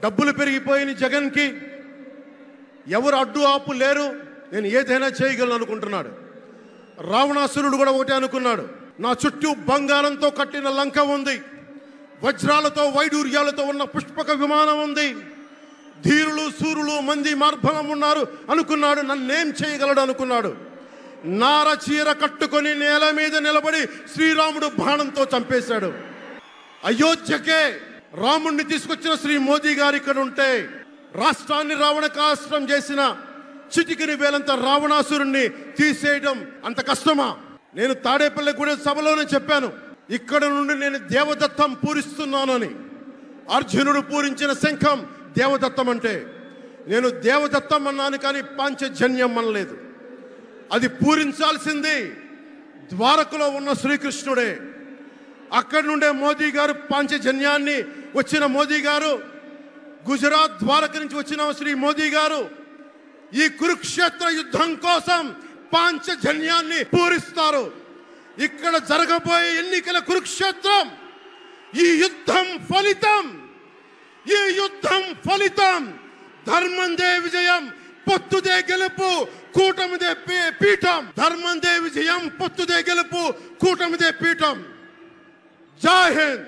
డబ్బులు పెరిగిపోయిన జగన్కి ఎవరు అడ్డు ఆపు లేరు, నేను ఏదైనా చేయగలను అనుకుంటున్నాడు. రావణాసురుడు కూడా ఒకటే అనుకున్నాడు, నా చుట్టూ బంగారంతో కట్టిన లంక ఉంది, వజ్రాలతో వైడూర్యాలతో ఉన్న పుష్పక విమానం ఉంది, ధీరులు సూరులు మంది మార్బలం ఉన్నారు అనుకున్నాడు. నన్నేం చేయగలడు అనుకున్నాడు. నార చీర కట్టుకొని నేల మీద నిలబడి శ్రీరాముడు బాణంతో చంపేశాడు. అయోధ్యకే రాముణ్ణి తీసుకొచ్చిన శ్రీ మోదీ గారు ఇక్కడ ఉంటే రాష్ట్రాన్ని రావణకాస్త్రం చేసిన చిటికిని వేలంత రావణాసురుణ్ణి తీసేయడం అంత కష్టమా? నేను తాడేపల్లిగూడెం సభలోనే చెప్పాను, ఇక్కడ నుండి నేను దేవదత్తం పూరిస్తున్నానని. అర్జునుడు పూరించిన శంఖం దేవదత్తం అంటే నేను దేవదత్తం అన్నాను, కానీ పాంచజన్యం అనలేదు. అది పూరించాల్సింది ద్వారకలో ఉన్న శ్రీకృష్ణుడే. అక్కడి నుండే మోదీ గారు పాంచజన్యాన్ని వచ్చిన మోదీ గారు, గుజరాత్ ద్వారక నుంచి వచ్చిన శ్రీ మోదీ గారు ఈ కురుక్షేత్ర యుద్ధం కోసం పాంచజన్యాన్ని పూరిస్తారు. ఇక్కడ జరగబోయే ఎన్నికల కురుక్షేత్రం, ఈ యుద్ధం ఫలితం ధర్మందే విజయం, పొత్తుదే గెలుపు, కూటమిదే పీఠం. ధర్మందే విజయం, పొత్తుదే గెలుపు, కూటమిదే పీఠం. జై హింద్.